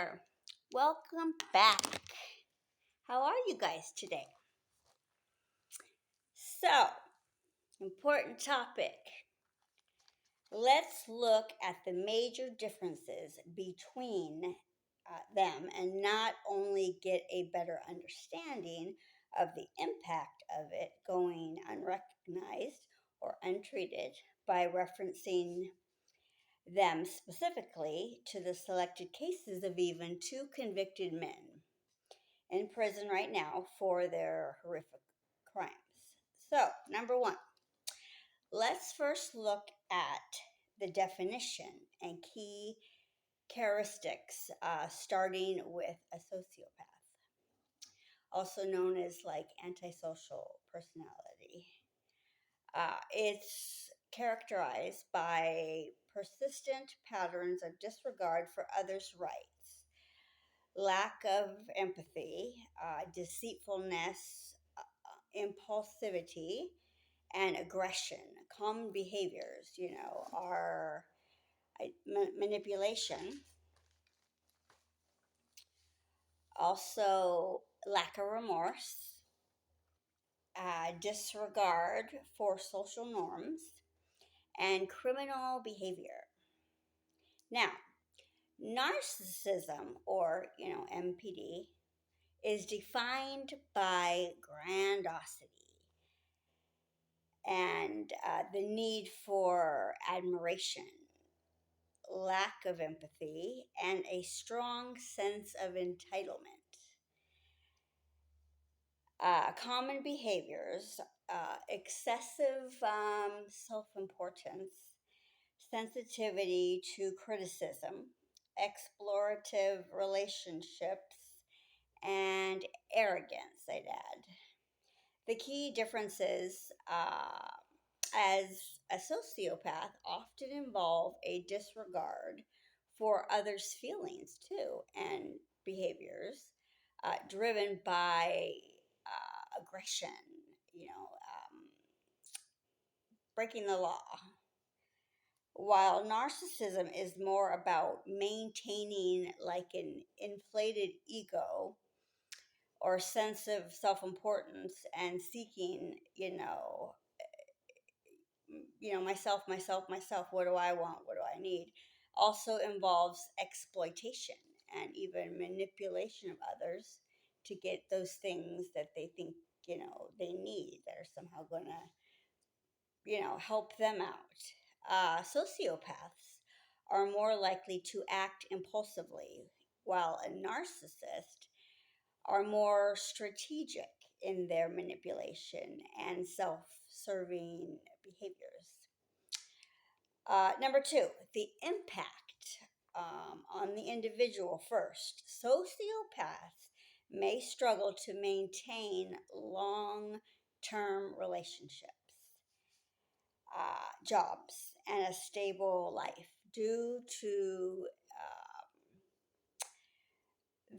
there. Welcome back. How are you guys today? So, important topic. Let's look at the major differences between them and not only get a better understanding of the impact of it going unrecognized or untreated by referencing them specifically to the selected cases of even two convicted men in prison right now for their horrific crimes. So, number one, let's first look at the definition and key characteristics, starting with a sociopath, also known as like antisocial personality. It's characterized by persistent patterns of disregard for others' rights, lack of empathy, deceitfulness, impulsivity, and aggression. Common behaviors, are manipulation, also lack of remorse, disregard for social norms, and criminal behavior. Now, narcissism, or MPD, is defined by grandiosity and the need for admiration, lack of empathy, and a strong sense of entitlement. Common behaviors, excessive self importance, sensitivity to criticism, explorative relationships, and arrogance, I'd add. The key differences, as a sociopath, often involve a disregard for others' feelings too and behaviors, driven by aggression, breaking the law. While narcissism is more about maintaining like an inflated ego or sense of self importance and seeking, myself, what do I want, what do I need, also involves exploitation and even manipulation of others to get those things that they think, they need, that are somehow going to, help them out. Sociopaths are more likely to act impulsively, while a narcissist are more strategic in their manipulation and self serving behaviors. Number two, the impact on the individual first. Sociopaths may struggle to maintain long term relationships, jobs, and a stable life due to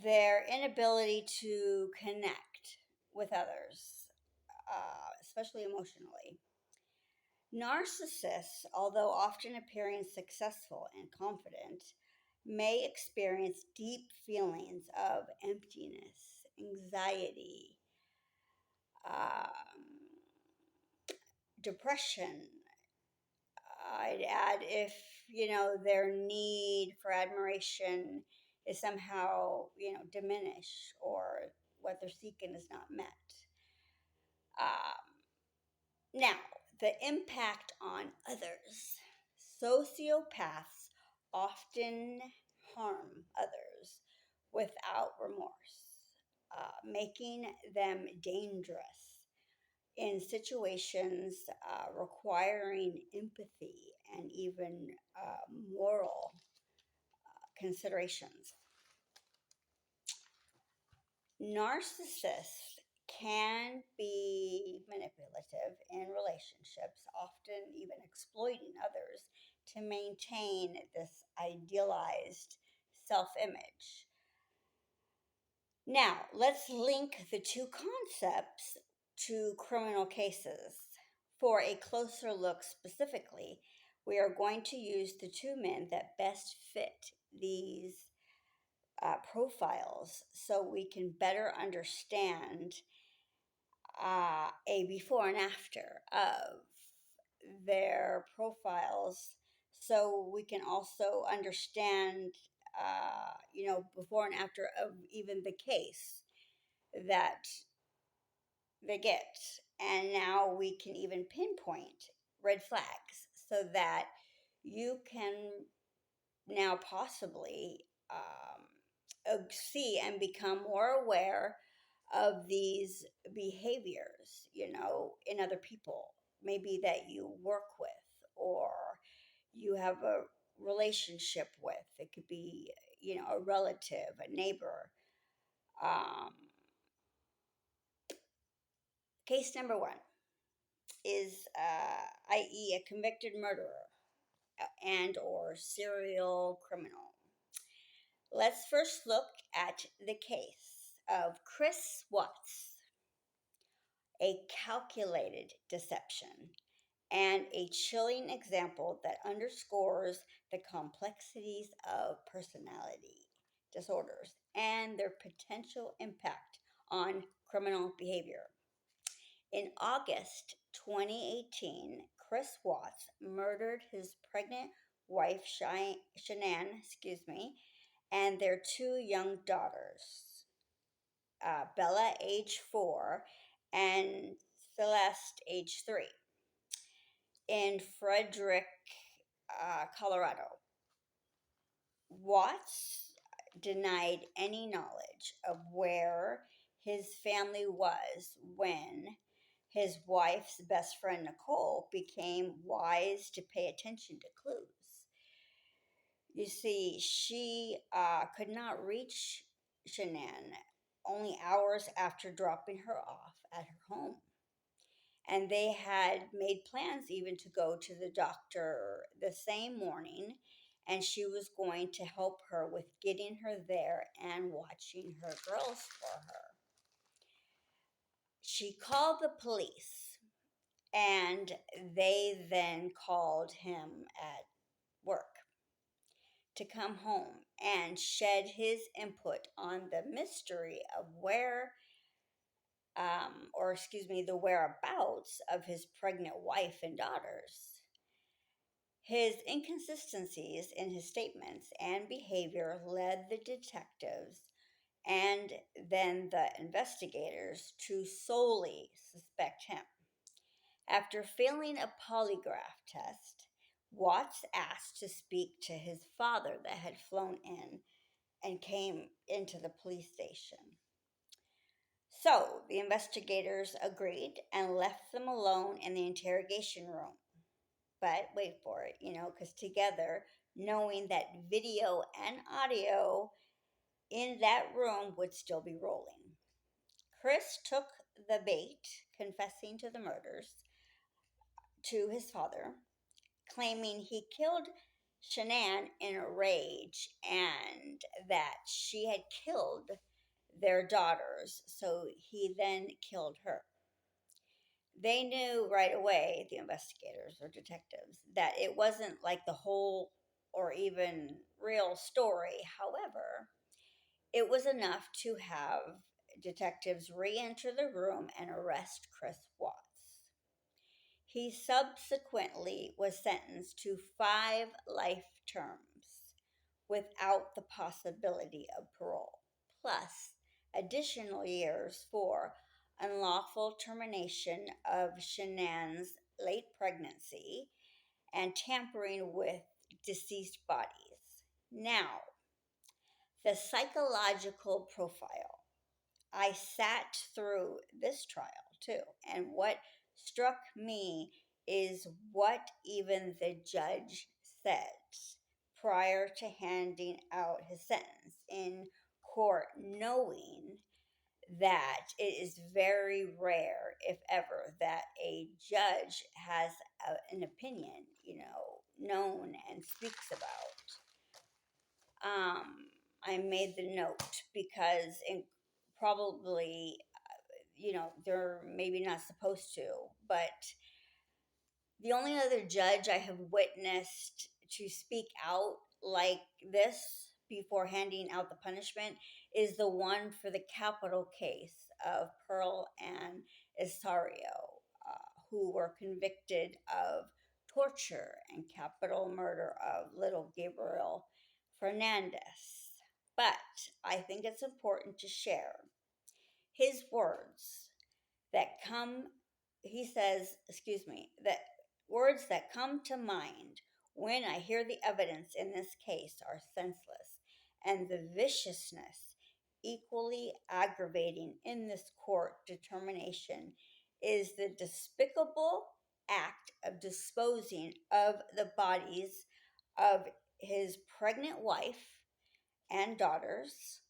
their inability to connect with others, especially emotionally. Narcissists, although often appearing successful and confident, may experience deep feelings of emptiness, anxiety, um, depression. I'd add if, their need for admiration is somehow, diminished, or what they're seeking is not met. Now, the impact on others. Sociopaths often harm others without remorse, making them dangerous in situations requiring empathy and even moral considerations. Narcissists can be manipulative in relationships, often even exploiting others to maintain this idealized self image. Now, let's link the two concepts to criminal cases. For a closer look specifically, we are going to use the two men that best fit these profiles so we can better understand a before and after of their profiles, so we can also understand, before and after of even the case that they get. And now we can even pinpoint red flags so that you can now possibly see and become more aware of these behaviors, in other people, maybe that you work with or you have a relationship with. It could be, a relative, a neighbor. Um, Case number one is, i.e., a convicted murderer and or serial criminal. Let's first look at the case of Chris Watts, a calculated deception and a chilling example that underscores the complexities of personality disorders and their potential impact on criminal behavior. In August 2018, Chris Watts murdered his pregnant wife, Shanann, and their two young daughters, Bella, age 4, and Celeste, age 3, in Frederick, Colorado. Watts denied any knowledge of where his family was when his wife's best friend Nicole became wise to pay attention to clues. You see, she could not reach Shanann only hours after dropping her off at her home. And they had made plans even to go to the doctor the same morning, and she was going to help her with getting her there and watching her girls for her. She called the police, and they then called him at work to come home and shed his input on the mystery of the whereabouts of his pregnant wife and daughters. His inconsistencies in his statements and behavior led the detectives and then the investigators to solely suspect him. After failing a polygraph test, Watts asked to speak to his father that had flown in and came into the police station. So the investigators agreed and left them alone in the interrogation room. But wait for it, because together, knowing that video and audio in that room would still be rolling. Chris took the bait, confessing to the murders to his father, claiming he killed Shanann in a rage and that she had killed their daughters, so he then killed her. They knew right away, the investigators or detectives, that it wasn't like the whole or even real story. However, it was enough to have detectives re enter the room and arrest Chris Watts. He subsequently was sentenced to 5 life terms without the possibility of parole, plus additional years for unlawful termination of Shanann's late pregnancy and tampering with deceased bodies. Now, the psychological profile. I sat through this trial too, and what struck me is what even the judge said prior to handing out his sentence in court, knowing that it is very rare, if ever, that a judge has an opinion, known and speaks about. I made the note because probably, they're maybe not supposed to, but the only other judge I have witnessed to speak out like this before handing out the punishment is the one for the capital case of Pearl and Isario, who were convicted of torture and capital murder of little Gabriel Fernandez. But I think it's important to share his words that come, he says, excuse me, that words that come to mind when I hear the evidence in this case are senseless, and the viciousness equally aggravating in this court determination is the despicable act of disposing of the bodies of his pregnant wife and daughters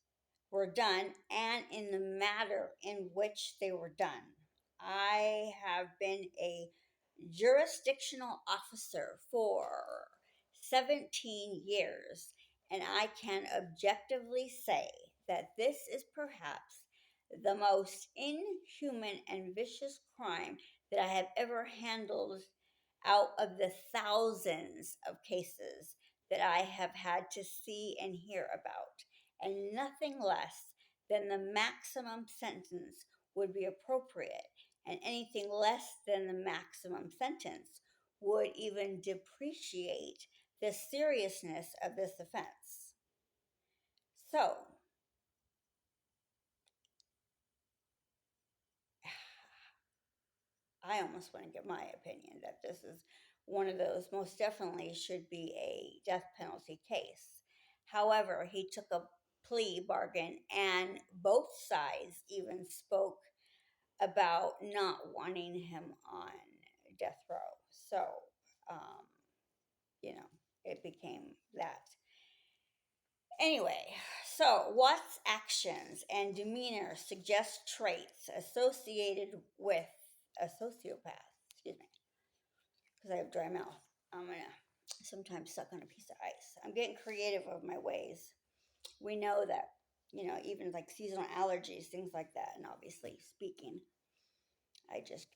were done and in the manner in which they were done. I have been a jurisdictional officer for 17 years, and I can objectively say that this is perhaps the most inhuman and vicious crime that I have ever handled out of the thousands of cases that I have had to see and hear about, and nothing less than the maximum sentence would be appropriate, and anything less than the maximum sentence would even depreciate the seriousness of this offense. So, I almost want to give my opinion that this is one of those most definitely should be a death penalty case. However, he took a plea bargain, and both sides even spoke about not wanting him on death row. So, um, it became that. Anyway, so Watt's actions and demeanor suggest traits associated with a sociopath. Excuse me, because I have dry mouth. I'm gonna sometimes suck on a piece of ice. I'm getting creative of my ways. We know that, even like seasonal allergies, things like that, and obviously speaking, I just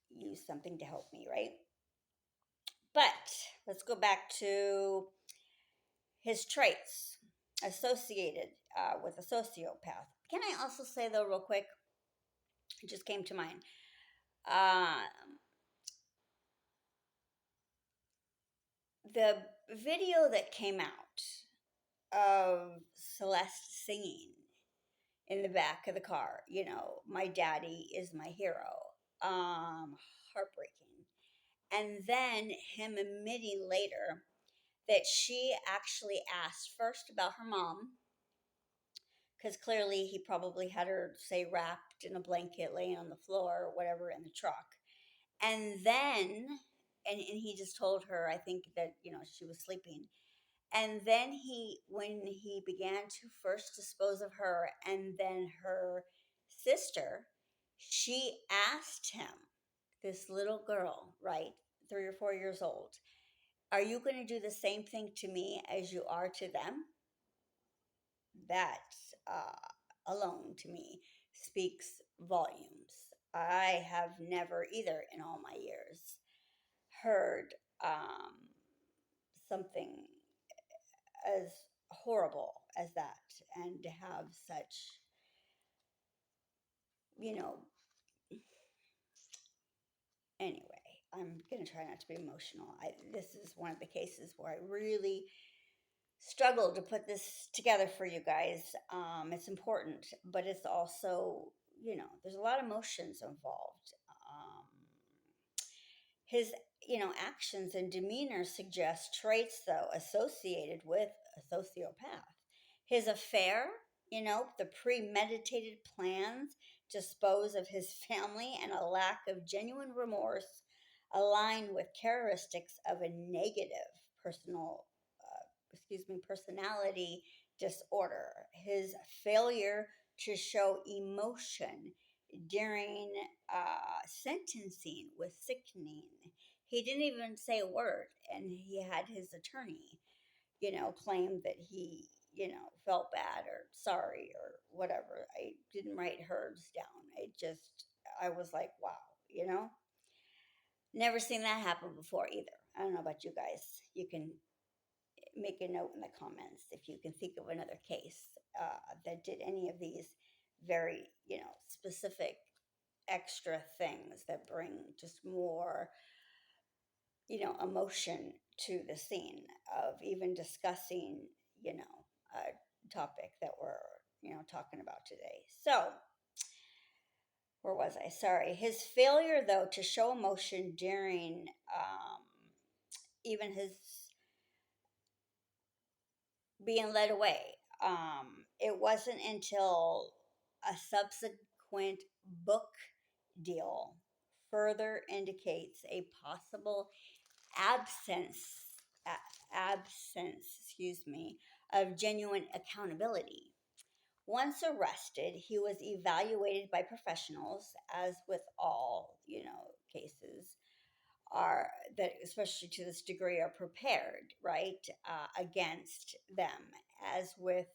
use something to help me, right? But let's go back to his traits associated with a sociopath. Can I also say, though, real quick, it just came to mind. The video that came out of Celeste singing in the back of the car, my daddy is my hero, heartbreaking. And then him admitting later that she actually asked first about her mom, because clearly he probably had her, say, wrapped in a blanket, laying on the floor or whatever in the truck. And then, and he just told her, I think that, she was sleeping. And then when he began to first dispose of her and then her sister, she asked him, this little girl, right, 3 or 4 years old, are you going to do the same thing to me as you are to them? That alone to me speaks volumes. I have never either in all my years heard something as horrible as that, and to have such, you know, anyway, I'm going to try not to be emotional. This is one of the cases where I really struggled to put this together for you guys. It's important, but it's also, there's a lot of emotions involved. His, actions and demeanor suggest traits, though, associated with a sociopath. His affair, the premeditated plans to dispose of his family and a lack of genuine remorse align with characteristics of a negative personality disorder. His failure to show emotion during sentencing was sickening. He didn't even say a word, and he had his attorney, claim that he, felt bad or sorry or whatever. I didn't write hers down. I was like, wow, never seen that happen before either. I don't know about you guys. You can make a note in the comments if you can think of another case that did any of these very, specific extra things that bring just more, emotion to the scene of even discussing, a topic that we're, talking about today. So, where was I? Sorry. His failure, though, to show emotion during even his being led away. It wasn't until a subsequent book deal further indicates a possible absence, excuse me, of genuine accountability. Once arrested, he was evaluated by professionals, as with all, cases are that, especially to this degree, are prepared, right, against them, as with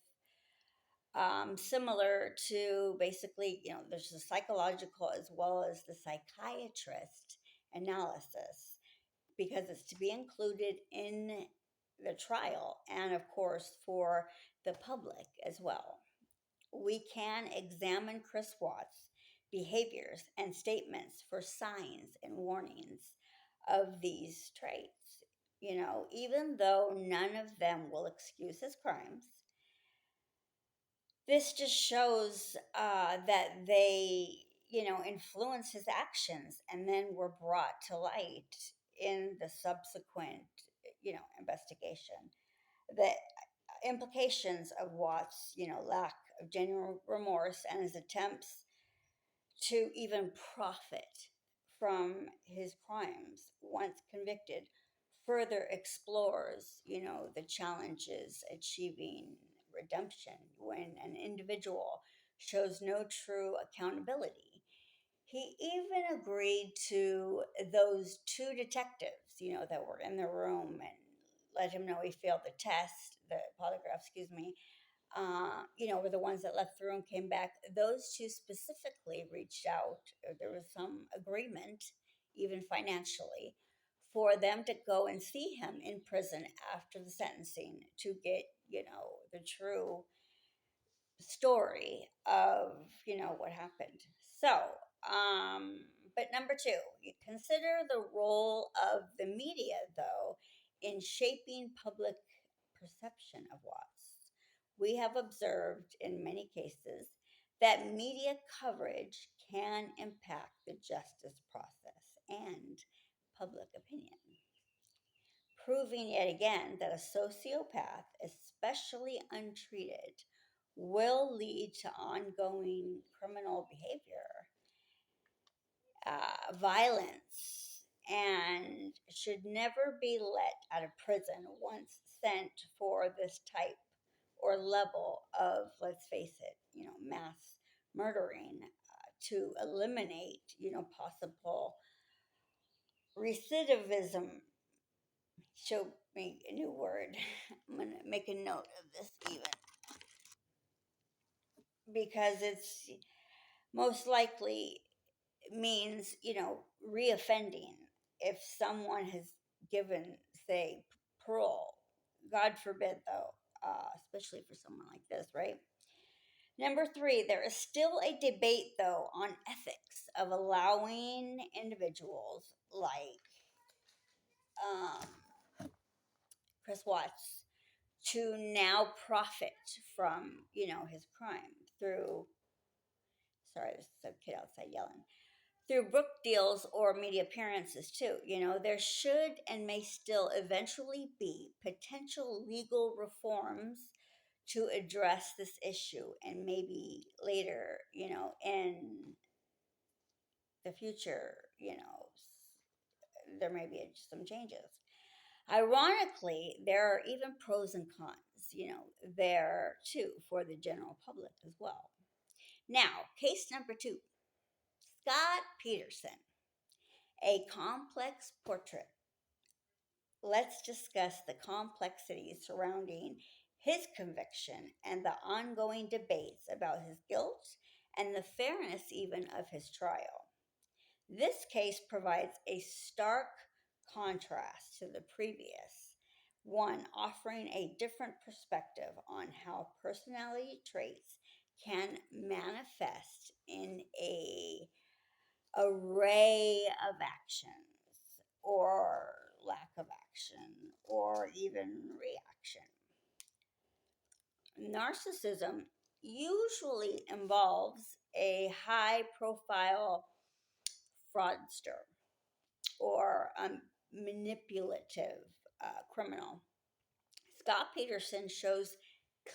similar to basically, there's the psychological as well as the psychiatrist analysis, because it's to be included in the trial and, of course, for the public as well. We can examine Chris Watts' behaviors and statements for signs and warnings of these traits. Even though none of them will excuse his crimes, this just shows that they, influenced his actions and then were brought to light in the subsequent, investigation. The implications of Watts', lack of genuine remorse and his attempts to even profit from his crimes once convicted further explores, the challenges achieving redemption when an individual shows no true accountability. He even agreed to those two detectives, that were in the room and let him know he failed the polygraph, excuse me, were the ones that left the room, came back. Those two specifically reached out. There was some agreement, even financially, for them to go and see him in prison after the sentencing to get, the true story of, what happened. So, but number two, you consider the role of the media, though, in shaping public perception of Watts. We have observed in many cases that media coverage can impact the justice process and public opinion, proving yet again that a sociopath, especially untreated, will lead to ongoing criminal behavior, violence, and should never be let out of prison once sent for this type or level of, let's face it, mass murdering, to eliminate, possible recidivism. Show me a new word. I'm going to make a note of this even, because it's most likely means, reoffending. If someone has given, say, parole, God forbid, though, especially for someone like this, right? Number three, there is still a debate, though, on ethics of allowing individuals like Chris Watts to now profit from, his crime through, sorry, there's a kid outside yelling, through book deals or media appearances too. There should and may still eventually be potential legal reforms to address this issue, and maybe later, in the future, there may be some changes. Ironically, there are even pros and cons, there too for the general public as well. Now, case number two, Scott Peterson, a complex portrait. Let's discuss the complexities surrounding his conviction and the ongoing debates about his guilt and the fairness even of his trial. This case provides a stark contrast to the previous, one offering a different perspective on how personality traits can manifest in a array of actions or lack of action or even reaction. Narcissism usually involves a high profile fraudster or a manipulative criminal. Scott Peterson shows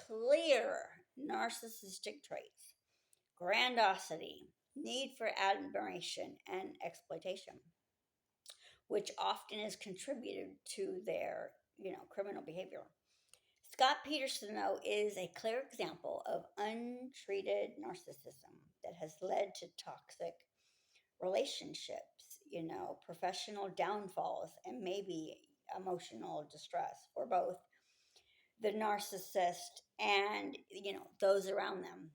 clear narcissistic traits: grandiosity, need for admiration, and exploitation, which often is contributed to their, criminal behavior. Scott Peterson, though, is a clear example of untreated narcissism that has led to toxic relationships, professional downfalls, and maybe emotional distress for both the narcissist and, those around them.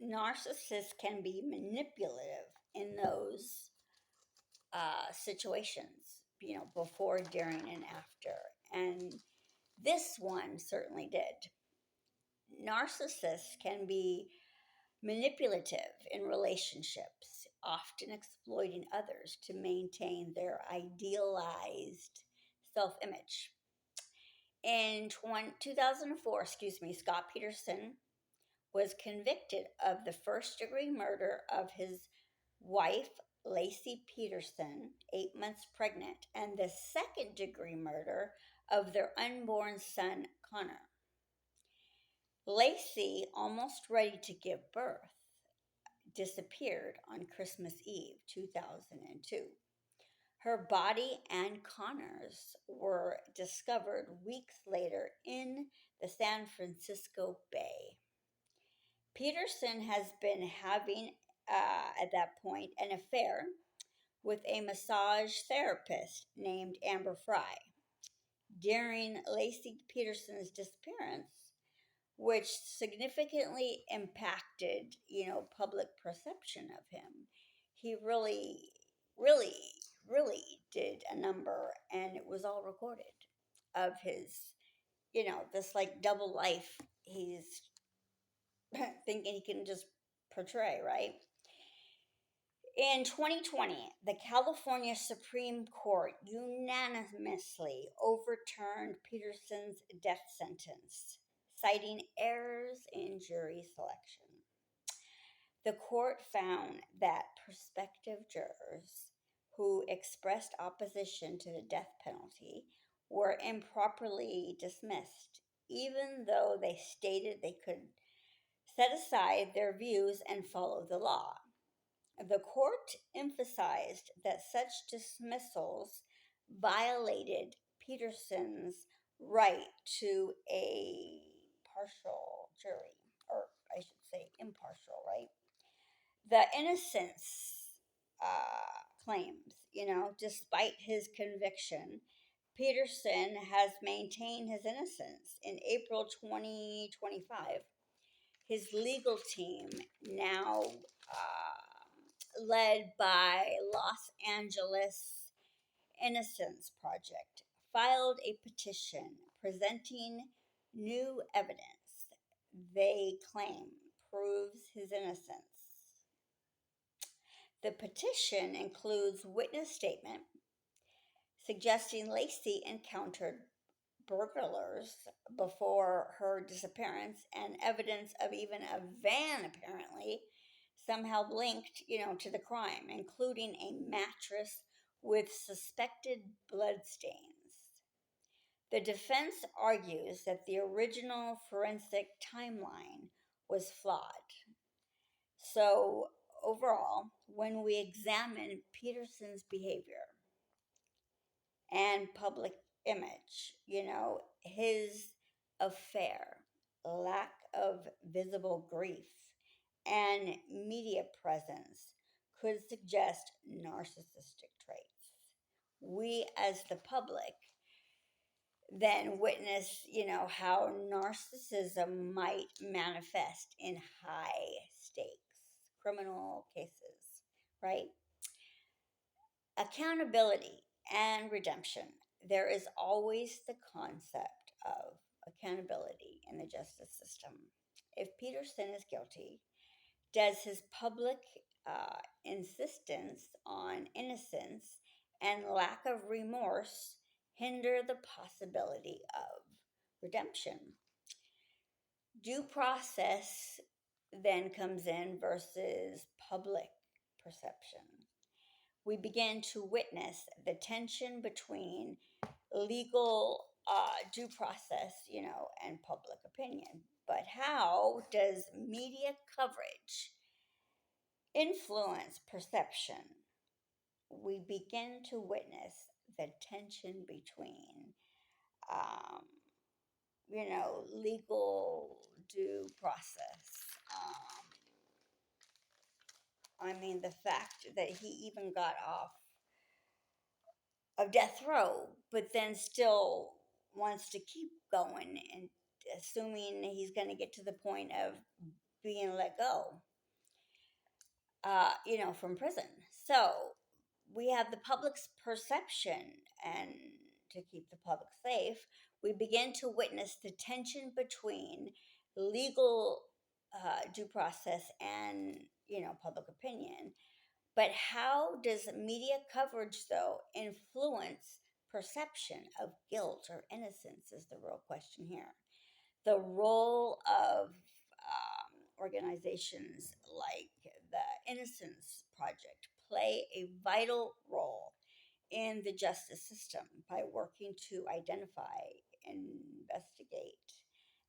Narcissists can be manipulative in those situations, before, during, and after. And this one certainly did. Narcissists can be manipulative in relationships, often exploiting others to maintain their idealized self image. In 2004, Scott Peterson was convicted of the first degree murder of his wife, Lacey Peterson, 8 months pregnant, and the second degree murder of their unborn son, Connor. Lacey, almost ready to give birth, disappeared on Christmas Eve 2002. Her body and Connor's were discovered weeks later in the San Francisco Bay. Peterson has been having, at that point, an affair with a massage therapist named Amber Fry. During Lacey Peterson's disappearance, which significantly impacted, public perception of him, he really, really, really did a number, and it was all recorded of his, this like double life he's thinking he can just portray, right? In 2020, the California Supreme Court unanimously overturned Peterson's death sentence, citing errors in jury selection. The court found that prospective jurors who expressed opposition to the death penalty were improperly dismissed, even though they stated they could set aside their views and follow the law. The court emphasized that such dismissals violated Peterson's right to a partial jury, or I should say impartial, right? The innocence claims, despite his conviction, Peterson has maintained his innocence. In April 2025, his legal team, now led by Los Angeles Innocence Project, filed a petition presenting new evidence they claim proves his innocence. The petition includes witness statement suggesting Lacey encountered burglars before her disappearance, and evidence of even a van apparently somehow linked, to the crime, including a mattress with suspected bloodstains. The defense argues that the original forensic timeline was flawed. So, overall, when we examine Peterson's behavior and public image, his affair, lack of visible grief, and media presence could suggest narcissistic traits. We, as the public, then witness, how narcissism might manifest in high stakes criminal cases, right? Accountability and redemption. there is always the concept of accountability in the justice system. If Peterson is guilty, does his public insistence on innocence and lack of remorse hinder the possibility of redemption? Due process then comes in versus public perception. We begin to witness the tension between legal due process, and public opinion. But how does media coverage influence perception? We begin to witness the tension between, um, legal due process. The fact that he even got off of death row, but then still wants to keep going and assuming he's going to get to the point of being let go, from prison. So we have the public's perception, and to keep the public safe, we begin to witness the tension between legal due process and, public opinion. But how does media coverage, though, influence perception of guilt or innocence is the real question here. The role of organizations like the Innocence Project play a vital role in the justice system by working to identify, investigate,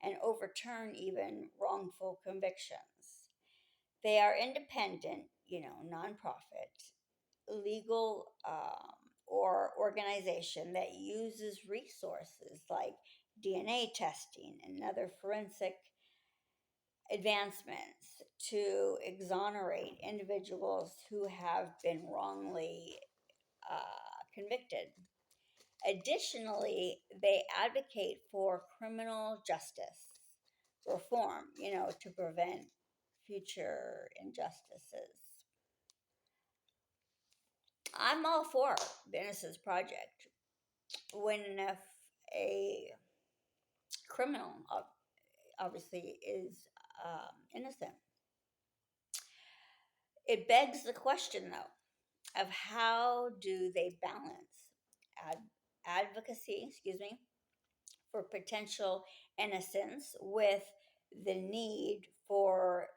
and overturn even wrongful convictions. They are independent, nonprofit, legal or organization that uses resources like DNA testing and other forensic advancements to exonerate individuals who have been wrongly convicted. Additionally, they advocate for criminal justice reform, to prevent future injustices. I'm all for the Innocence Project. When if a criminal obviously is innocent, it begs the question, though, of how do they balance advocacy, for potential innocence with the need for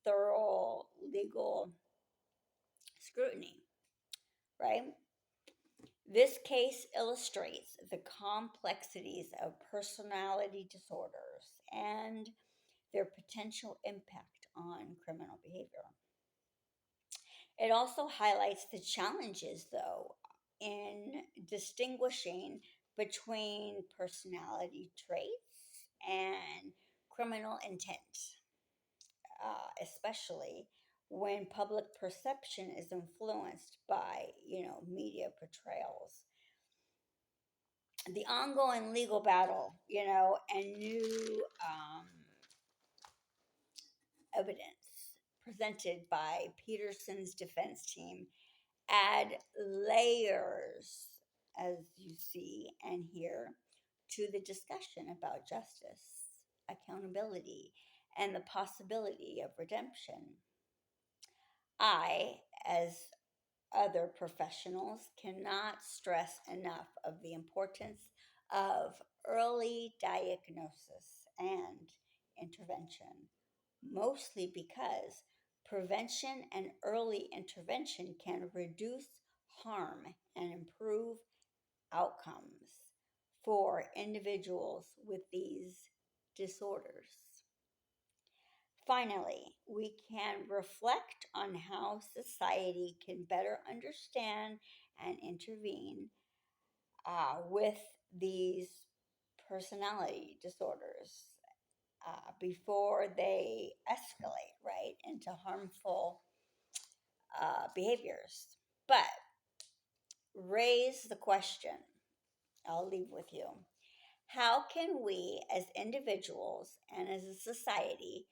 thorough legal scrutiny, right? This case illustrates the complexities of personality disorders and their potential impact on criminal behavior. It also highlights the challenges, though, in distinguishing between personality traits and criminal intent, especially when public perception is influenced by, media portrayals. The ongoing legal battle, and new evidence presented by Peterson's defense team add layers, as you see and hear, to the discussion about justice, accountability, and the possibility of redemption. I, as other professionals, cannot stress enough of the importance of early diagnosis and intervention, mostly because prevention and early intervention can reduce harm and improve outcomes for individuals with these disorders. Finally, we can reflect on how society can better understand and intervene with these personality disorders before they escalate, right, into harmful behaviors. But raise the question, I'll leave with you. How can we as individuals and as a society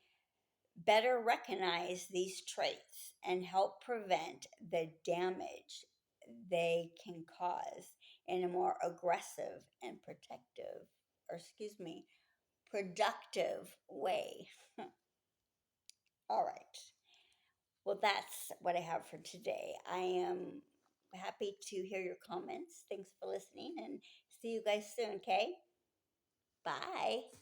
better recognize these traits and help prevent the damage they can cause in a more aggressive and productive way. All right. Well, that's what I have for today. I am happy to hear your comments. Thanks for listening and see you guys soon, okay? Bye.